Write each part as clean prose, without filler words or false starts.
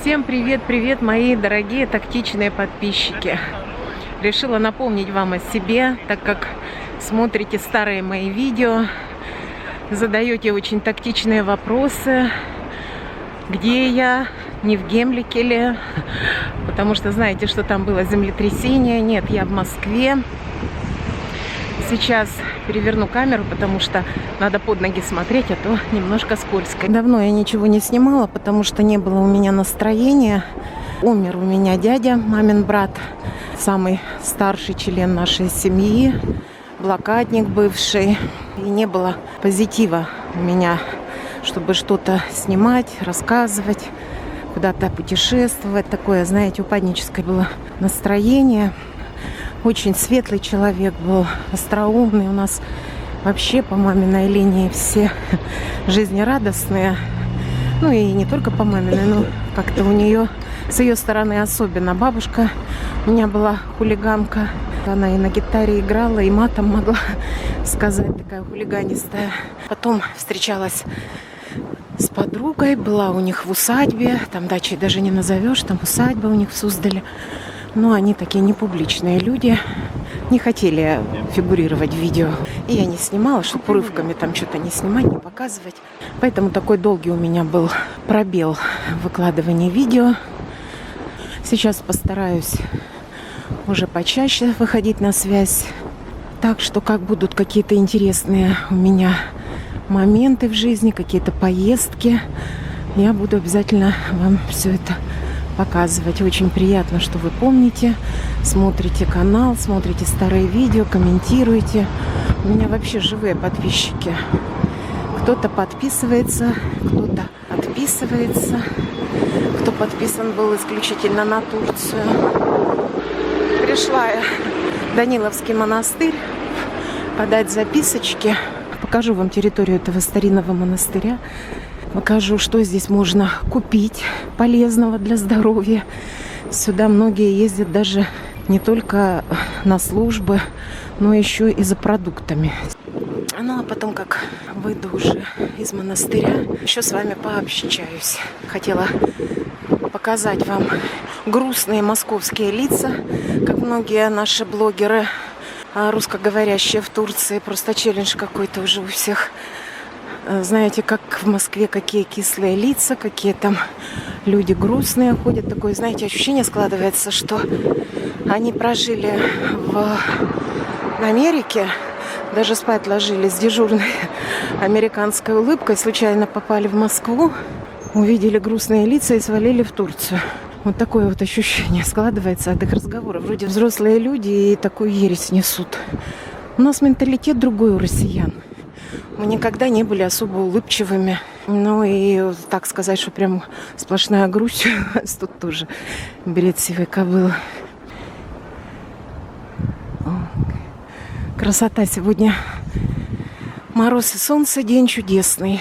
Всем привет, мои дорогие тактичные подписчики. Решила напомнить вам о себе, так как смотрите старые мои видео, задаете очень тактичные вопросы, где я, не в Гемлике ли, потому что знаете, что там было землетрясение. Нет, я в Москве. Сейчас переверну камеру, потому что надо под ноги смотреть, а то немножко скользко. Давно я ничего не снимала, потому что не было у меня настроения. Умер у меня дядя, мамин брат, самый старший член нашей семьи, блокадник бывший. И не было позитива у меня, чтобы что-то снимать, рассказывать, куда-то путешествовать. Такое, знаете, упадническое было настроение. Очень светлый человек был, остроумный. У нас вообще по маминой линии все жизнерадостные. Ну и не только по маминой, но как-то у нее, с ее стороны особенно. Бабушка у меня была хулиганка. Она и на гитаре играла, и матом могла сказать, такая хулиганистая. Потом встречалась с подругой, была у них в усадьбе. Там дачей даже не назовешь, там усадьба у них в Суздале. Но они такие непубличные люди, не хотели фигурировать в видео. И я не снимала, чтобы урывками там что-то не снимать, не показывать. Поэтому такой долгий у меня был пробел в выкладывании видео. Сейчас постараюсь уже почаще выходить на связь. Так что как будут какие-то интересные у меня моменты в жизни, какие-то поездки, я буду обязательно вам все это показывать. Очень приятно, что вы помните, смотрите канал, смотрите старые видео, комментируете. У меня вообще живые подписчики. Кто-то подписывается, кто-то отписывается. Кто подписан был исключительно на Турцию. Пришла я в Даниловский монастырь подать записочки. Покажу вам территорию этого старинного монастыря. Покажу, что здесь можно купить полезного для здоровья. Сюда многие ездят даже не только на службы, но еще и за продуктами. Ну, а потом, как выйду уже из монастыря, еще с вами пообщаюсь. Хотела показать вам грустные московские лица, как многие наши блогеры, русскоговорящие в Турции. Просто челлендж какой-то уже у всех. Знаете, как в Москве, какие кислые лица, какие там люди грустные ходят. Такое, знаете, ощущение складывается, что они прожили в Америке, даже спать ложились с дежурной американской улыбкой, случайно попали в Москву, увидели грустные лица и свалили в Турцию. Вот такое вот ощущение складывается от их разговоров. Вроде взрослые люди и такую ересь несут. У нас менталитет другой у россиян. Мы никогда не были особо улыбчивыми. Ну и так сказать, что прям сплошная грусть у нас тут тоже бред сивой кобылы. Красота сегодня. Мороз и солнце, день чудесный.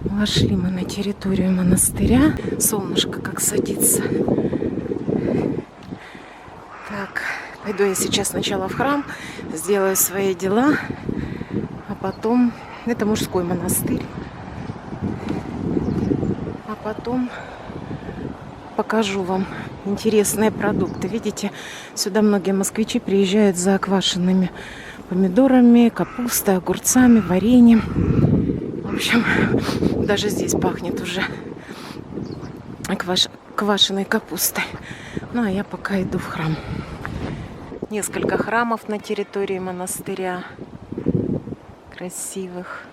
Вошли мы на территорию монастыря. Солнышко как садится. Так, пойду я сейчас сначала в храм, сделаю свои дела, а потом... Это мужской монастырь. А потом покажу вам интересные продукты. Видите, сюда многие москвичи приезжают за квашенными помидорами, капустой, огурцами, вареньем. В общем, даже здесь пахнет уже квашеной капустой. Ну, а я пока иду в храм. Несколько храмов на территории монастыря. Красивых.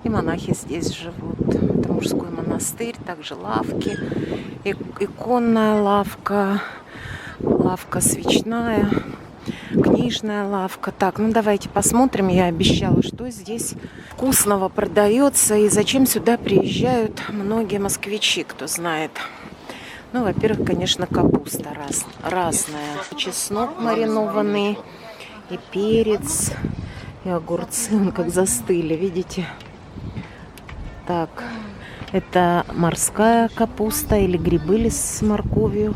И монахи здесь живут. Это мужской монастырь. Также лавки. Иконная лавка. Лавка свечная. Книжная лавка. Так, ну давайте посмотрим. Я обещала, что здесь вкусного продается. И зачем сюда приезжают многие москвичи, кто знает. Ну, во-первых, конечно, капуста разная. Чеснок маринованный, и перец, и огурцы. Он как застыли, видите? Так, это морская капуста или грибы с морковью.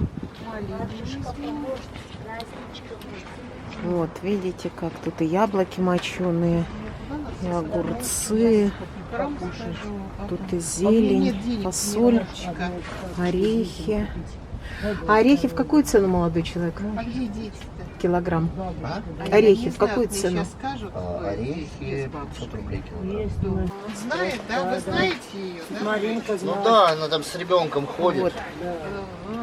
Вот, видите, как тут и яблоки моченые, и огурцы. Тут и зелень, фасоль, орехи. А орехи в какую цену, молодой человек? А где дети-то? Килограмм. А? Орехи в какую мне цену? Сейчас скажут. Орехи 500 рублей килограмм. Знает, да? Вы знаете ее, да? Маринка Ну знает. да, она там с ребенком ходит. Вот.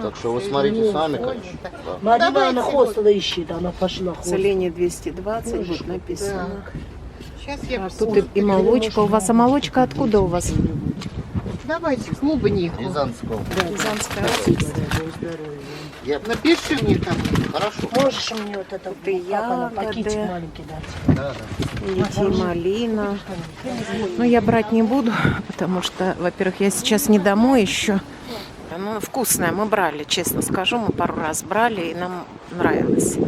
Так что вы смотрите сами, конечно. Да. Марина, Давайте она хостела ищет, она пошла хостела. Соленье 220, вот написано. Сейчас я А тут и молочка у вас. А молочка откуда у вас? Давайте клубнику. Рязанского. Рязанская. Я... Напиши мне там. Хорошо. Можешь мне вот это Ты как она, ягоды. пакетик маленький дать? Да, да. Лети малина. Ну, я брать не буду, потому что, во-первых, я сейчас не домой еще. Ну, вкусное мы брали, честно скажу. Мы пару раз брали, и нам нравилось.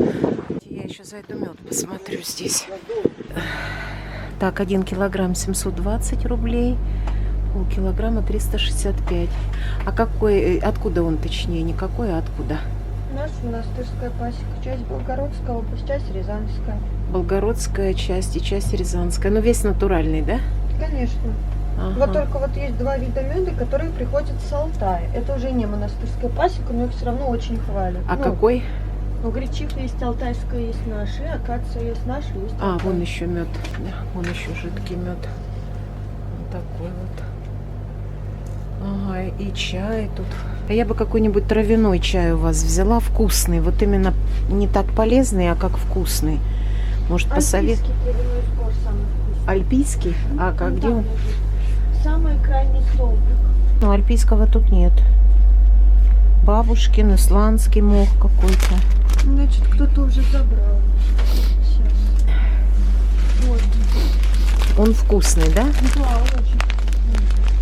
Я еще зайду мед посмотрю здесь. Так, 1 килограмм 720 рублей. Полкилограмма 365. А какой, откуда он точнее? Не какой, а откуда? У нас монастырская пасека, часть Белгородская область, часть Рязанская. Белгородская часть и часть Рязанская. Ну, весь натуральный, да? Конечно. Ага. Вот только вот есть два вида меда, которые приходят с Алтая. Это уже не монастырская пасека, но их все равно очень хвалят. А какой? Ну, гречиха есть алтайская, есть наша, и акация есть наша, есть А, Алтай. вон еще мед. Да, вон еще жидкий мед. Вот такой вот. Ага, и чай тут. А я бы какой-нибудь травяной чай у вас взяла, вкусный. Вот именно не так полезный, а как вкусный. Может, посоветовать? Альпийский травяной сбор самый вкусный. Альпийский? А как, где он? Самый крайний столбик. Ну, альпийского тут нет. Бабушкин, исландский мох какой-то. Значит, кто-то уже забрал. Сейчас. Вот. Он вкусный, да? Да, очень.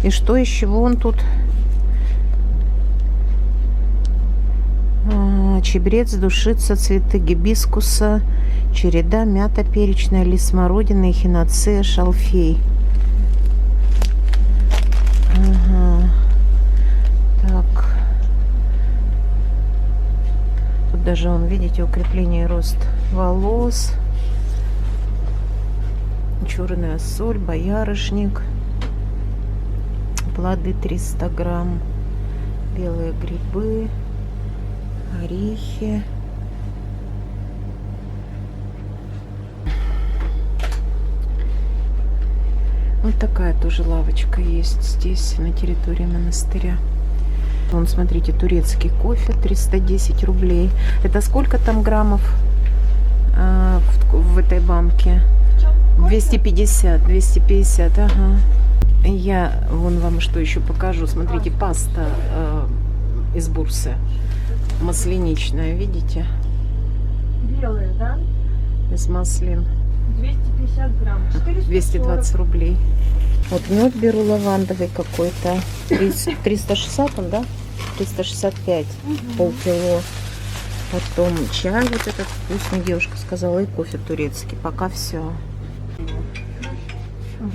И что еще вон тут? Чебрец, душица, цветы гибискуса, череда, мята перечная, лист смородины, эхиноцея, шалфей. Ага. Так. Тут даже, вон, видите, укрепление и рост волос. Черная соль, боярышник. Плоды 300 грамм. Белые грибы. Орехи. Вот такая тоже лавочка есть здесь, на территории монастыря. Вон, смотрите, турецкий кофе 310 рублей. Это сколько там граммов в этой банке? 250, ага. Я вон вам что еще покажу. Смотрите, паста из Бурсы. Масляничная, видите? Белые, да? Из маслин. 250 грамм. 440. 220 рублей. Вот мед беру лавандовый какой-то. 360 он, да? 365. Полкило. Потом чай вот этот вкусный, девушка сказала, и кофе турецкий. Пока все.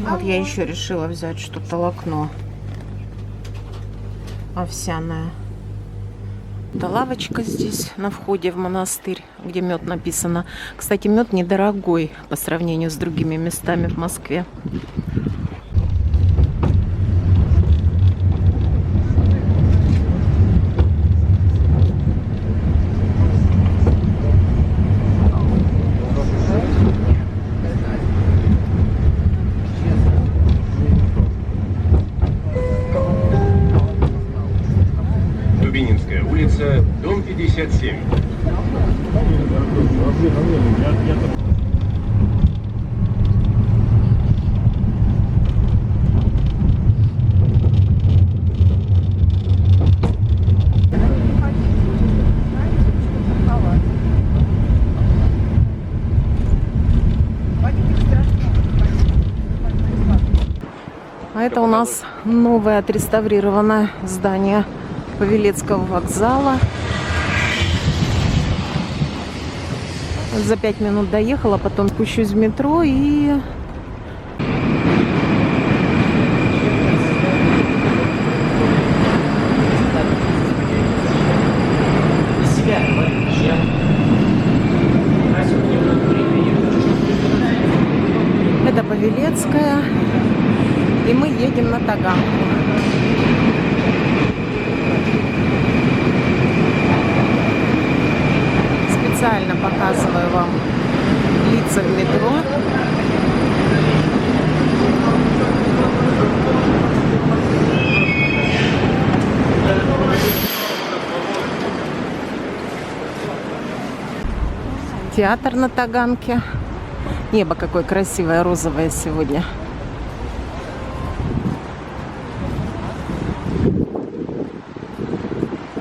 Вот я еще решила взять что-то лакно овсяное. Это лавочка здесь на входе в монастырь, где мед написано. Кстати, мед недорогой по сравнению с другими местами в Москве. Дубининская улица, дом 57. А это у нас новое отреставрированное здание Павелецкого вокзала. За 5 минут доехала, потом спущусь в метро и... Это Павелецкая. И мы едем на Таганку. Специально показываю вам лица в метро. Театр на Таганке. Небо какое красивое, розовое сегодня.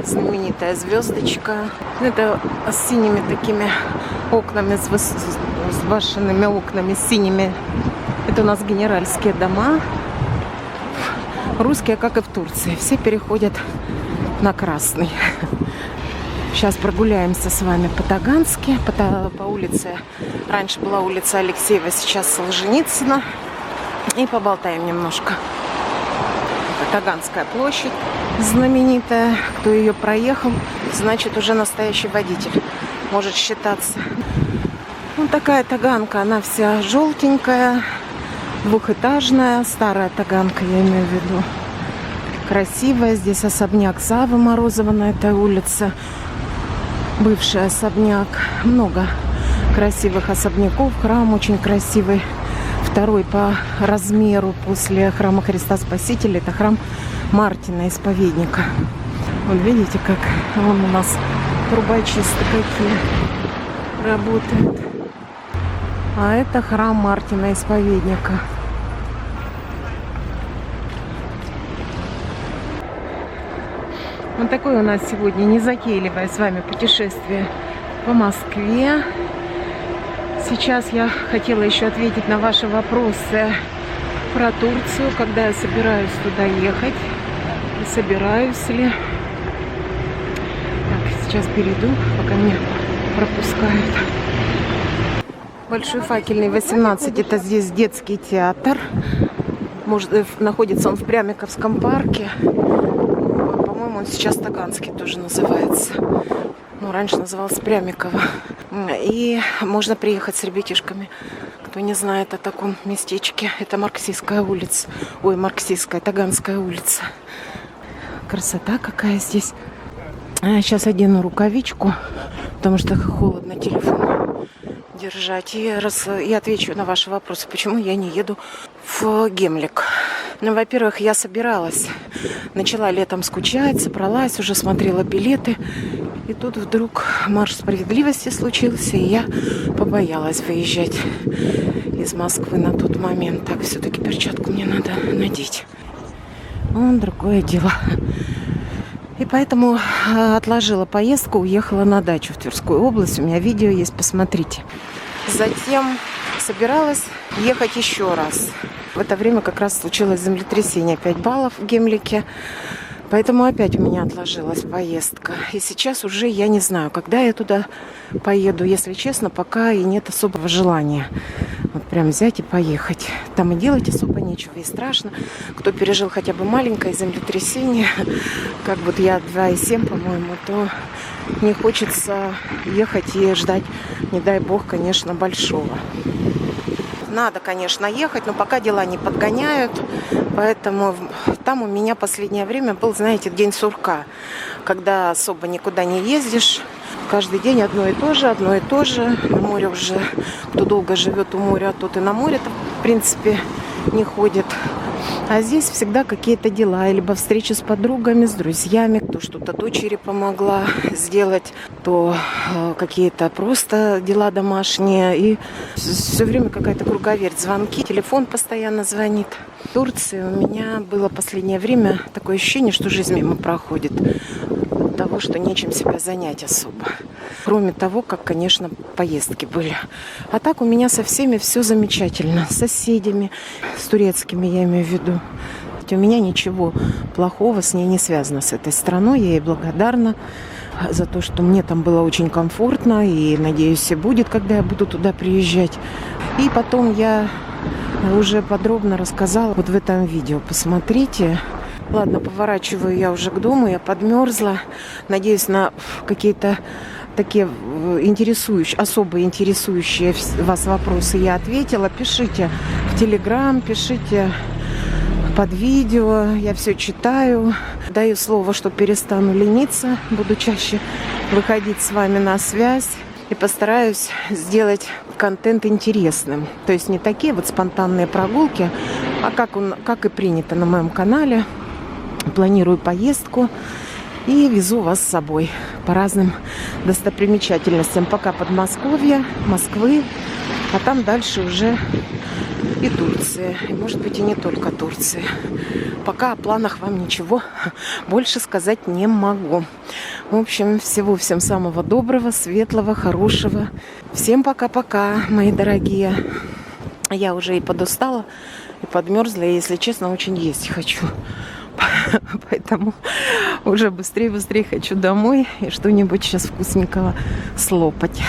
Знаменитая звездочка. Это с синими такими окнами, с башенными окнами, с синими. Это у нас генеральские дома. Русские, как и в Турции. Все переходят на красный. Сейчас прогуляемся с вами по-тагански, по улице. Раньше была улица Алексеева, сейчас Солженицына. И поболтаем немножко. Это Таганская площадь знаменитая. Кто ее проехал, значит уже настоящий водитель. Может считаться. Вот такая Таганка, она вся желтенькая, двухэтажная. Старая Таганка, я имею в виду. Красивая. Здесь особняк Саввы Морозова на этой улице. Бывший особняк. Много красивых особняков. Храм очень красивый. Второй по размеру после храма Христа Спасителя. Это храм Мартина Исповедника. Вот видите, как вон у нас трубочисты какие работают. А это храм Мартина Исповедника. Вот такое у нас сегодня незатейливое с вами путешествие по Москве. Сейчас я хотела еще ответить на ваши вопросы про Турцию, когда я собираюсь туда ехать, и собираюсь ли. Так, сейчас перейду, пока меня пропускают. Большой Факельный, 18, это здесь детский театр. Находится он в Прямиковском парке. По-моему, он сейчас Таганский тоже называется. Ну, раньше назывался Прямиково. И можно приехать с ребятишками. Кто не знает о таком местечке, это Марксистская улица. Ой, Марксистская, Таганская улица. Красота какая здесь. Сейчас одену рукавичку, потому что холодно телефон держать. И отвечу на ваши вопросы, почему я не еду в Гемлик. Ну, во-первых, я собиралась. Начала летом скучать, собралась, уже смотрела билеты. И тут вдруг марш справедливости случился, и я побоялась выезжать из Москвы на тот момент. Так, все-таки перчатку мне надо надеть. Ну, другое дело. И поэтому отложила поездку, уехала на дачу в Тверскую область. У меня видео есть, посмотрите. Затем собиралась ехать еще раз. В это время как раз случилось землетрясение, 5 баллов в Гемлике. Поэтому опять у меня отложилась поездка. И сейчас уже я не знаю, когда я туда поеду. Если честно, пока и нет особого желания. Вот прям взять и поехать. Там и делать особо нечего, и страшно. Кто пережил хотя бы маленькое землетрясение, как вот я 2,7, по-моему, то не хочется ехать и ждать, не дай бог, конечно, большого. Надо, конечно, ехать, но пока дела не подгоняют. Поэтому там у меня последнее время был, знаете, день сурка. Когда особо никуда не ездишь. Каждый день одно и то же, одно и то же. На море уже, кто долго живет у моря, тот и на море-то, в принципе, не ходит. А здесь всегда какие-то дела. Либо встречи с подругами, с друзьями, кто что-то дочери помогла сделать, то какие-то просто дела домашние. И все время какая-то круговерть, звонки, телефон постоянно звонит. В Турции у меня было последнее время такое ощущение, что жизнь мимо проходит. От того, что нечем себя занять особо. Кроме того, как, конечно, поездки были. А так у меня со всеми все замечательно. С соседями, с турецкими, я имею в виду. У меня ничего плохого с ней не связано, с этой страной. Я ей благодарна за то, что мне там было очень комфортно. И, надеюсь, и будет, когда я буду туда приезжать. И потом я уже подробно рассказала вот в этом видео. Посмотрите. Ладно, поворачиваю я уже к дому. Я подмерзла. Надеюсь, на какие-то такие особо интересующие вас вопросы я ответила. Пишите в Телеграм, пишите под видео. Я все читаю. Даю слово, что перестану лениться. Буду чаще выходить с вами на связь. И постараюсь сделать контент интересным. То есть не такие вот спонтанные прогулки, а как и принято на моем канале. Планирую поездку и везу вас с собой по разным достопримечательностям. Пока Подмосковье, Москвы, а там дальше уже и Турция. И, может быть, и не только Турция. Пока о планах вам ничего больше сказать не могу. В общем, всем самого доброго, светлого, хорошего. Всем пока-пока, мои дорогие. Я уже и подустала, и подмерзла, и, если честно, очень есть хочу. Поэтому уже быстрее хочу домой и что-нибудь сейчас вкусненького слопать.